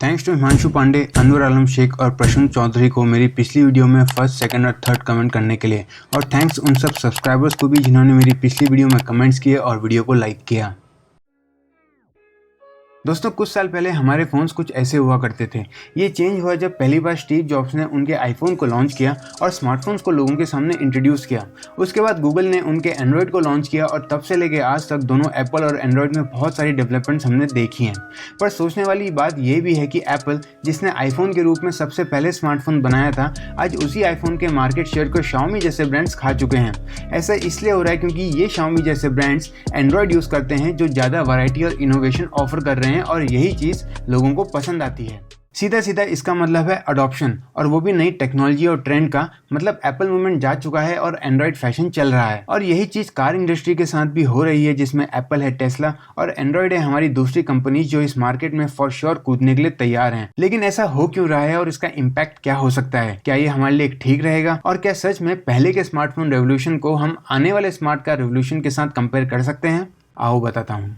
Thanks to Himanshu Pandey, Anwar आलम शेख और प्रशांत चौधरी को मेरी पिछली वीडियो में फर्स्ट, सेकंड और थर्ड कमेंट करने के लिए, और थैंक्स उन सब सब्सक्राइबर्स को भी जिन्होंने मेरी पिछली वीडियो में कमेंट्स किए और वीडियो को लाइक किया। दोस्तों, कुछ साल पहले हमारे फ़ोन्स कुछ ऐसे हुआ करते थे। ये चेंज हुआ जब पहली बार स्टीव जॉब्स ने उनके आईफोन को लॉन्च किया और स्मार्टफोन्स को लोगों के सामने इंट्रोड्यूस किया। उसके बाद गूगल ने उनके एंड्रॉयड को लॉन्च किया और तब से लेके आज तक दोनों एप्पल और एंड्रॉयड में बहुत सारी डेवलपमेंट्स हमने देखी हैं। पर सोचने वाली बात यह भी है कि एप्पल, जिसने आईफोन के रूप में सबसे पहले स्मार्टफोन बनाया था, आज उसी आईफोन के मार्केट शेयर को शाओमी जैसे ब्रांड्स खा चुके हैं। ऐसा इसलिए हो रहा है क्योंकि ये शाओमी जैसे ब्रांड्स एंड्रॉयड यूज़ करते हैं जो ज़्यादा वैरायटी और इनोवेशन ऑफर कर रहे हैं और यही चीज़ लोगों को पसंद आती है। सीधा सीधा इसका मतलब है अडॉप्शन, और वो भी नई टेक्नोलॉजी और ट्रेंड का। मतलब एप्पल मूवमेंट जा चुका है और एंड्रॉयड फैशन चल रहा है। और यही चीज़ कार इंडस्ट्री के साथ भी हो रही है, जिसमें एप्पल है, टेस्ला और एंड्रॉयड है हमारी दूसरी कंपनीज जो इस मार्केट में फॉर श्योर कूदने के लिए तैयार हैं। लेकिन ऐसा हो क्यों रहा है और इसका इम्पैक्ट क्या हो सकता है? क्या ये हमारे लिए ठीक रहेगा? और क्या सच में पहले के स्मार्टफोन रेवोल्यूशन को हम आने वाले स्मार्ट कार रेवोल्यूशन के साथ कंपेयर कर सकते हैं? आओ बताता हूँ।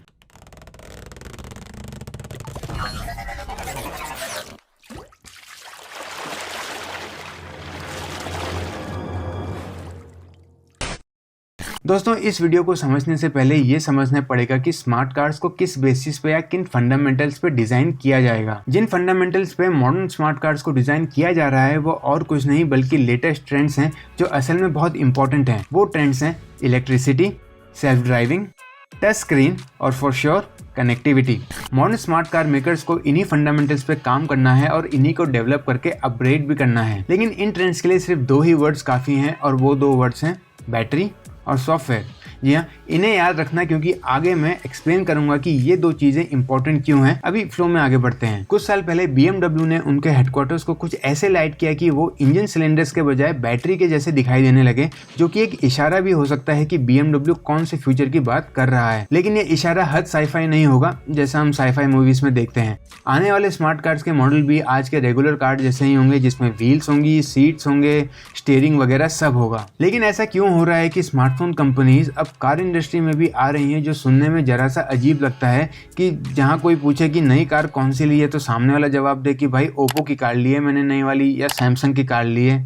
दोस्तों, इस वीडियो को समझने से पहले ये समझना पड़ेगा कि स्मार्ट कार्स को किस बेसिस पे या किन फंडामेंटल्स पे डिज़ाइन किया जाएगा। जिन फंडामेंटल्स पे मॉडर्न स्मार्ट कार्स को डिज़ाइन किया जा रहा है वो और कुछ नहीं बल्कि लेटेस्ट ट्रेंड्स हैं जो असल में बहुत इंपॉर्टेंट हैं। वो ट्रेंड्स हैं electricity, self driving, touch screen और for sure connectivity. Modern smart car makers को इन्हीं फंडामेंटल्स पे काम करना है और इन्हीं को डेवलप करके अपग्रेड भी करना है। लेकिन इन ट्रेंड्स के लिए सिर्फ दो ही वर्ड्स काफ़ी हैं, और वो दो वर्ड्स हैं बैटरी और सॉफ्टवेयर। जी हाँ, इन्हें याद रखना क्योंकि आगे मैं एक्सप्लेन करूंगा कि ये दो चीज़ें इंपॉर्टेंट क्यों हैं। अभी फ्लो में आगे बढ़ते हैं। कुछ साल पहले BMW ने उनके हेडक्वार्टर्स को कुछ ऐसे लाइट किया कि वो इंजन सिलेंडर्स के बजाय बैटरी के जैसे दिखाई देने लगे, जो कि एक इशारा भी हो सकता है कि BMW कौन से फ्यूचर की बात कर रहा है। लेकिन ये इशारा हद साईफाई नहीं होगा जैसा हम साईफाई मूवीज में देखते हैं। आने वाले स्मार्ट कार्स के मॉडल भी आज के रेगुलर कार जैसे ही होंगे, जिसमें व्हील्स होंगी, सीट्स होंगे, स्टीयरिंग वगैरह सब होगा। लेकिन ऐसा क्यों हो रहा है कि स्मार्टफोन कंपनीज अब कार इंडस्ट्री में भी आ रही हैं, जो सुनने में जरा सा अजीब लगता है कि जहां कोई पूछे कि नई कार कौन सी ली है तो सामने वाला जवाब दे कि भाई ओप्पो की कार ली है मैंने नई वाली, या सैमसंग की कार ली है।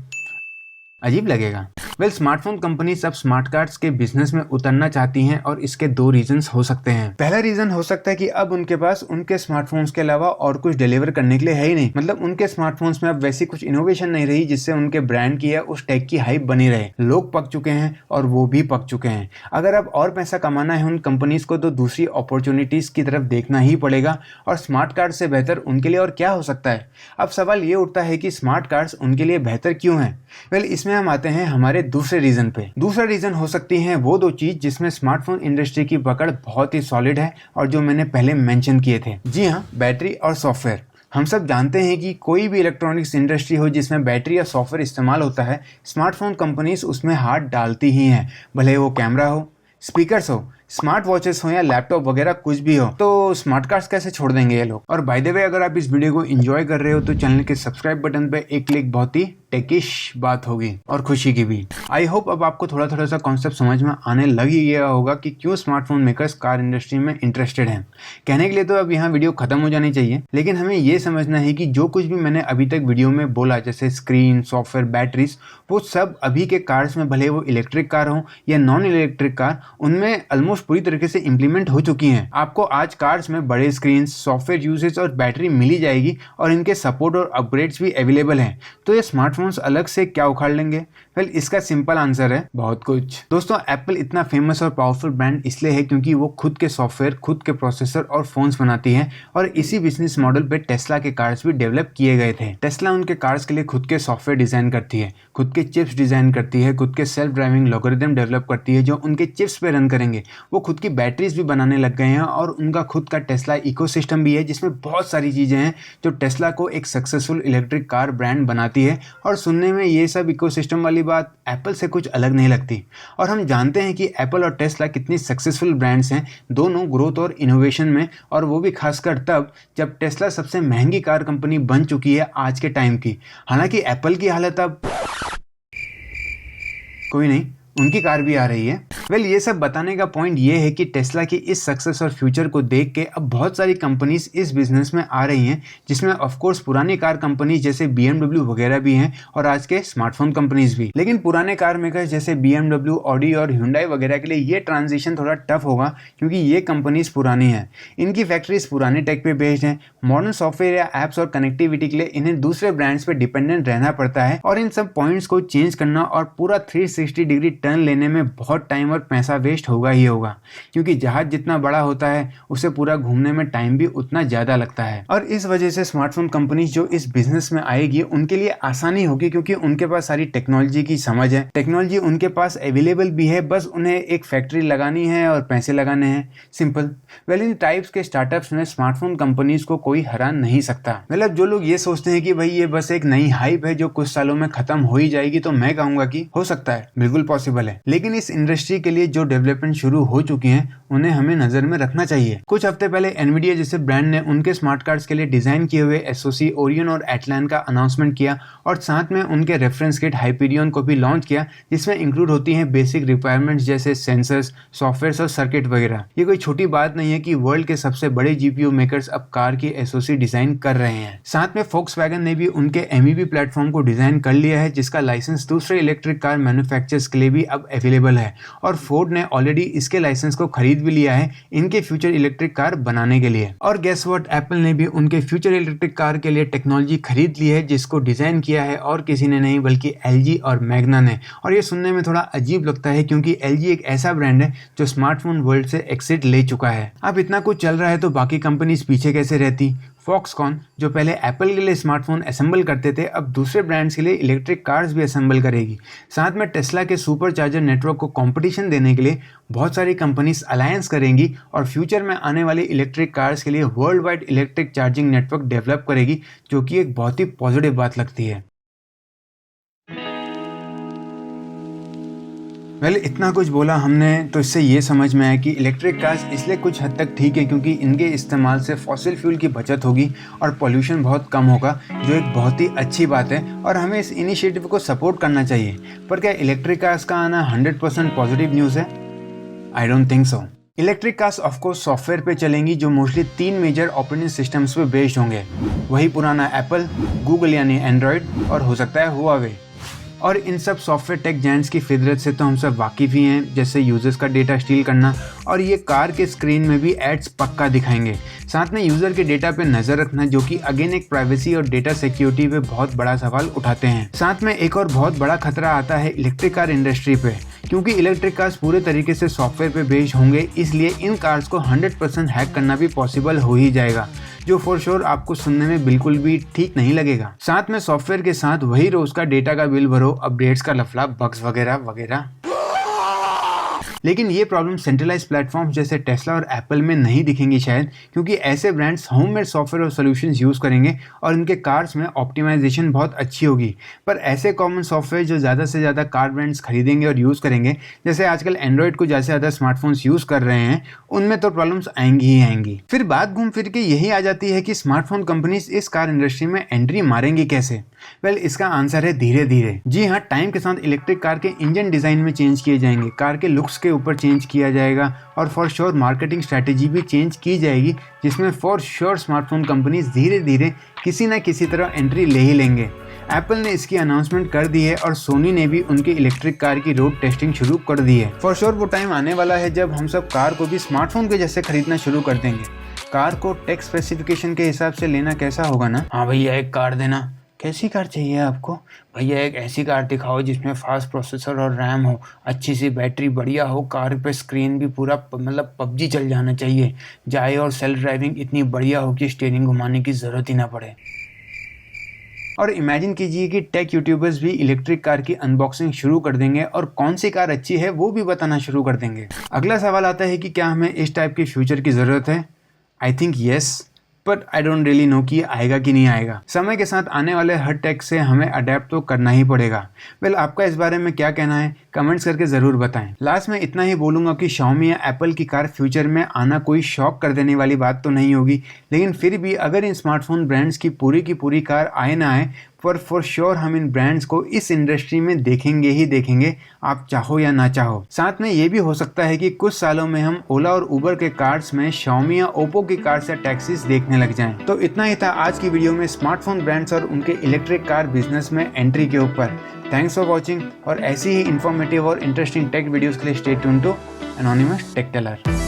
अजीब लगेगा। स्मार्टफोन कंपनी सब स्मार्ट कार्ड्स के बिजनेस में उतरना चाहती हैं और इसके दो रीजंस हो सकते हैं। पहला रीजन हो सकता है कि अब उनके पास उनके स्मार्टफोन्स के अलावा और कुछ डिलीवर करने के लिए है ही नहीं। मतलब उनके स्मार्टफोन्स में अब वैसी कुछ इनोवेशन नहीं रही जिससे उनके ब्रांड की या उस टेक की हाइप बनी रहे। लोग पक चुके हैं और वो भी पक चुके हैं। अगर अब और पैसा कमाना है उन कंपनीज को तो दूसरी अपॉर्चुनिटीज की तरफ देखना ही पड़ेगा, और स्मार्ट कार्ड से बेहतर उनके लिए और क्या हो सकता है। अब सवाल ये उठता है कि स्मार्ट कार्ड्स उनके लिए बेहतर क्यों हैं? इसमें हम आते हैं हमारे दूसरे रीजन पे। दूसरा रीजन हो सकती है वो दो चीज जिसमें स्मार्टफोन इंडस्ट्री की पकड़ बहुत ही सॉलिड है और जो मैंने पहले मेंशन किए थे। जी हाँ, बैटरी और सॉफ्टवेयर। हम सब जानते हैं कि कोई भी इलेक्ट्रॉनिक्स इंडस्ट्री हो जिसमें बैटरी या सॉफ्टवेयर इस्तेमाल होता है, स्मार्टफोन कंपनीज उसमें हाथ डालती ही हैं। भले वो कैमरा हो, स्पीकर्स हो, स्मार्ट वॉचेस हो या लैपटॉप वगैरह कुछ भी हो, तो स्मार्ट कार्ड्स कैसे छोड़ देंगे ये लोग। और बाय द वे, अगर आप इस वीडियो को एंजॉय कर रहे हो तो चैनल के सब्सक्राइब बटन पे एक क्लिक बहुत ही टेकिश बात होगी और खुशी की भी। आई होप अब आपको थोड़ा थोड़ा सा कॉन्सेप्ट समझ में आने लग ही गया होगा कि क्यों स्मार्टफोन मेकर्स कार इंडस्ट्री में इंटरेस्टेड हैं। कहने के लिए तो अब यहाँ वीडियो खत्म हो जानी चाहिए, लेकिन हमें ये समझना है कि जो कुछ भी मैंने अभी तक वीडियो में बोला, जैसे स्क्रीन, सॉफ्टवेयर, बैटरीज, वो सब अभी के कार्स में, भले वो इलेक्ट्रिक कार हो या नॉन इलेक्ट्रिक कार, उनमें ऑलमोस्ट पूरी तरीके से इंप्लीमेंट हो चुकी हैं। आपको आज कार्स में बड़े स्क्रीन, सॉफ्टवेयर यूसेज और बैटरी मिली जाएगी और इनके सपोर्ट और अपग्रेड्स भी अवेलेबल हैं। तो ये स्मार्टफोन्स अलग से क्या उखाड़ लेंगे? इसका सिंपल आंसर है बहुत कुछ। दोस्तों, एप्पल इतना फेमस और पावरफुल ब्रांड इसलिए है क्योंकि वो खुद के सॉफ्टवेयर, खुद के प्रोसेसर और फोन्स बनाती है, और इसी बिजनेस मॉडल पे टेस्ला के कार्स भी डेवलप किए गए थे। टेस्ला उनके कार्स के लिए खुद के सॉफ्टवेयर डिजाइन करती है, खुद के चिप्स डिजाइन करती है, खुद के सेल्फ ड्राइविंग लॉगरिदम डेवलप करती है जो उनके चिप्स पे रन करेंगे। वो खुद की बैटरीज भी बनाने लग गए हैं और उनका खुद का टेस्ला इकोसिस्टम भी है जिसमें बहुत सारी चीजें हैं जो टेस्ला को एक सक्सेसफुल इलेक्ट्रिक कार ब्रांड बनाती है। और सुनने में ये सब इकोसिस्टम वाली बात एप्पल से कुछ अलग नहीं लगती। और हम जानते हैं कि एप्पल और टेस्ला कितनी सक्सेसफुल ब्रांड्स हैं दोनों ग्रोथ और इनोवेशन में, और वो भी खासकर तब जब टेस्ला सबसे महंगी कार कंपनी बन चुकी है आज के टाइम की। हालांकि एप्पल की हालत अब कोई नहीं, उनकी कार भी आ रही है। ये सब बताने का पॉइंट ये है कि टेस्ला की इस सक्सेस और फ्यूचर को देख के अब बहुत सारी कंपनीज इस बिजनेस में आ रही हैं, जिसमें ऑफ कोर्स पुरानी कार कंपनीज जैसे BMW वगैरह भी हैं और आज के स्मार्टफोन कंपनीज भी। लेकिन पुराने कार मेकर्स जैसे BMW, ऑडी और Hyundai वगैरह के लिए ये ट्रांजिशन थोड़ा टफ होगा, क्योंकि ये कंपनीज पुरानी हैं, इनकी फैक्ट्रीज पुराने टेक पे बेस्ड हैं। मॉडर्न सॉफ्टवेयर या एप्स और कनेक्टिविटी के लिए इन्हें दूसरे ब्रांड्स पे डिपेंडेंट रहना पड़ता है और इन सब पॉइंट्स को चेंज करना और पूरा 360 डिग्री टर्न लेने में बहुत टाइम और पैसा वेस्ट होगा ही होगा, क्योंकि जहाज जितना बड़ा होता है उसे पूरा घूमने में टाइम भी उतना ज्यादा लगता है। और इस वजह से स्मार्टफोन कंपनीज जो इस बिजनेस में आएगी उनके लिए आसानी होगी, क्योंकि उनके पास सारी टेक्नोलॉजी की समझ है, टेक्नोलॉजी उनके पास अवेलेबल भी है, बस उन्हें एक फैक्ट्री लगानी है और पैसे लगाने हैं, सिंपल। इन टाइप्स के स्टार्टअप्स में स्मार्टफोन कंपनीज को कोई हरा नहीं सकता। जो लोग ये सोचते हैं कि भाई ये बस एक नई हाइप है जो कुछ सालों में खत्म हो ही जाएगी, तो मैं कहूंगा कि हो सकता है, बिल्कुल पॉसिबल है। लेकिन इस इंडस्ट्री के लिए जो डेवलपमेंट शुरू हो चुकी हैं उन्हें हमें नजर में रखना चाहिए। कुछ हफ्ते पहले एनवीडिया जैसे ब्रांड ने उनके स्मार्ट कार्ड्स के लिए डिजाइन किए हुए SoC, ओरियन और एटलान का अनाउंसमेंट किया और साथ में उनके रेफरेंस किट हाइपीरियन को भी लॉन्च किया, जिसमें इंक्लूड होती हैं बेसिक रिक्वायरमेंट्स जैसे सेंसर्स, सॉफ्टवेयर और सर्किट वगैरह। ये कोई छोटी बात नहीं है कि वर्ल्ड के सबसे बड़े GPU मेकर्स अब कार की SoC डिजाइन कर रहे हैं। साथ में फोक्सवैगन ने भी उनके MEB प्लेटफॉर्म को डिजाइन कर लिया है, जिसका लाइसेंस दूसरे इलेक्ट्रिक कार मैन्युफैक्चरर्स के लिए भी अब अवेलेबल है और फोर्ड ने ऑलरेडी इसके लाइसेंस को खरीद भी लिया है इनके फ्यूचर इलेक्ट्रिक कार बनाने के लिए। और गेस व्हाट, एप्पल ने भी उनके फ्यूचर इलेक्ट्रिक कार के लिए टेक्नोलॉजी खरीद ली है, जिसको डिजाइन किया है और किसी ने नहीं बल्कि LG और मैग्ना ने। और ये सुनने में थोड़ा अजीब लगता है, क्योंकि LG एक ऐसा ब्रांड है जो स्मार्टफोन वर्ल्ड से एक्सिट ले चुका है। अब इतना कुछ चल रहा है तो बाकी कंपनीज पीछे कैसे रहती? फॉक्सकॉन, जो पहले एप्पल के लिए स्मार्टफोन असेंबल करते थे, अब दूसरे ब्रांड्स के लिए इलेक्ट्रिक कार्स भी असेंबल करेगी। साथ में टेस्ला के सुपर चार्जर नेटवर्क को कंपटीशन देने के लिए बहुत सारी कंपनीज अलायंस करेंगी और फ्यूचर में आने वाली इलेक्ट्रिक कार्स के लिए world wide electric charging network develop करेगी, जो कि एक बहुत ही पॉजिटिव बात लगती है। इतना कुछ बोला हमने तो इससे ये समझ में आया कि इलेक्ट्रिक कार्स इसलिए कुछ हद तक ठीक है, क्योंकि इनके इस्तेमाल से फॉसिल फ्यूल की बचत होगी और पॉल्यूशन बहुत कम होगा, जो एक बहुत ही अच्छी बात है और हमें इस इनिशिएटिव को सपोर्ट करना चाहिए। पर क्या इलेक्ट्रिक कार्स का आना 100% पॉजिटिव न्यूज़ है? I don't think so. Electric cars of course software पे चलेंगी, जो मोस्टली 3 मेजर ऑपरेटिंग सिस्टम्स पे बेस्ड होंगे। वही पुराना एप्पल, गूगल यानी एंड्रॉयड और हो सकता है हुआवे। और इन सब सॉफ्टवेयर टेक जायंट्स की फितरत से तो हम सब वाकिफ़ ही हैं, जैसे यूज़र्स का डेटा स्टील करना, और ये कार के स्क्रीन में भी एड्स पक्का दिखाएंगे। साथ में यूज़र के डेटा पे नज़र रखना, जो कि अगेन एक प्राइवेसी और डेटा सिक्योरिटी पे बहुत बड़ा सवाल उठाते हैं। साथ में एक और बहुत बड़ा खतरा आता है इलेक्ट्रिक कार इंडस्ट्री पे, क्योंकि इलेक्ट्रिक कार्स पूरे तरीके से सॉफ्टवेयर पे बेस्ड होंगे, इसलिए इन कार्स को 100% हैक करना भी पॉसिबल हो ही जाएगा, जो फॉर श्योर आपको सुनने में बिल्कुल भी ठीक नहीं लगेगा। साथ में सॉफ्टवेयर के साथ वही रोज का डेटा का बिल भरो, अपडेट्स का लफड़ा, बग्स वगैरह वगैरह। लेकिन ये प्रॉब्लम सेंट्रलाइज प्लेटफॉर्म्स जैसे टेस्ला और एप्पल में नहीं दिखेंगी शायद, क्योंकि ऐसे ब्रांड्स होममेड सॉफ्टवेयर और सॉल्यूशंस यूज़ करेंगे और इनके कार्स में ऑप्टिमाइजेशन बहुत अच्छी होगी। पर ऐसे कॉमन सॉफ्टवेयर जो ज़्यादा से ज़्यादा कार ब्रांड्स खरीदेंगे और यूज़ करेंगे, जैसे आजकल एंड्रॉयड को ज़्यादा से ज़्यादा स्मार्टफोन्स यूज़ कर रहे हैं, उनमें तो प्रॉब्लम्स आएंगी ही आएंगी। फिर बात घूम फिर के यही आ जाती है कि स्मार्टफोन कंपनीज इस कार इंडस्ट्री में एंट्री मारेंगी कैसे? इसका आंसर है धीरे धीरे। जी हाँ, टाइम के साथ इलेक्ट्रिक कार के इंजन डिजाइन में चेंज किए जाएंगे, कार के लुक्स के ऊपर चेंज किया जाएगा और फॉर श्योर मार्केटिंग स्ट्रैटेजी भी चेंज की जाएगी, जिसमें फॉर श्योर स्मार्टफोन कंपनीज धीरे धीरे किसी न किसी तरह एंट्री ले ही लेंगे। एप्पल ने इसकी अनाउंसमेंट कर दी है और सोनी ने भी उनकी इलेक्ट्रिक कार की रोड टेस्टिंग शुरू कर दी है। फॉर श्योर वो टाइम आने वाला है जब हम सब कार को भी स्मार्टफोन के जैसे खरीदना शुरू कर देंगे। कार को टेक स्पेसिफिकेशन के हिसाब से लेना कैसा होगा ना? हाँ भैया एक कार देना। कैसी कार चाहिए आपको? भैया एक ऐसी कार दिखाओ जिसमें फास्ट प्रोसेसर और रैम हो, अच्छी सी बैटरी, बढ़िया हो, कार पे स्क्रीन भी पूरा मतलब PUBG चल जाना चाहिए, जाए और सेल्फ ड्राइविंग इतनी बढ़िया हो कि स्टीयरिंग घुमाने की ज़रूरत ही ना पड़े। और इमेजिन कीजिए कि टेक यूट्यूबर्स भी इलेक्ट्रिक कार की अनबॉक्सिंग शुरू कर देंगे और कौन सी कार अच्छी है वो भी बताना शुरू कर देंगे। अगला सवाल आता है कि क्या हमें इस टाइप के फ्यूचर की ज़रूरत है? I think yes, but I don't really know कि आएगा कि नहीं आएगा। समय के साथ आने वाले हर टेक से हमें अडेप्ट तो करना ही पड़ेगा। आपका इस बारे में क्या कहना है? कमेंट्स करके जरूर बताएं। लास्ट में इतना ही बोलूंगा कि Xiaomi या एप्पल की कार फ्यूचर में आना कोई शॉक कर देने वाली बात तो नहीं होगी, लेकिन फिर भी अगर इन स्मार्टफोन ब्रांड्स की पूरी कार आए ना आए, पर फॉर श्योर हम इन ब्रांड्स को इस इंडस्ट्री में देखेंगे ही देखेंगे, आप चाहो या ना चाहो। साथ में ये भी हो सकता है कि कुछ सालों में हम ओला और उबर के कार्स में Xiaomi या ओप्पो की कार्स या टैक्सीज देखने लग जाएं। तो इतना ही था आज की वीडियो में स्मार्टफोन ब्रांड्स और उनके इलेक्ट्रिक कार बिजनेस में एंट्री के ऊपर। थैंक्स फॉर वॉचिंग और ऐसी ही इन्फॉर्मेटिव और इंटरेस्टिंग टेक वीडियोस के लिए stay tuned to anonymous tech Taylor.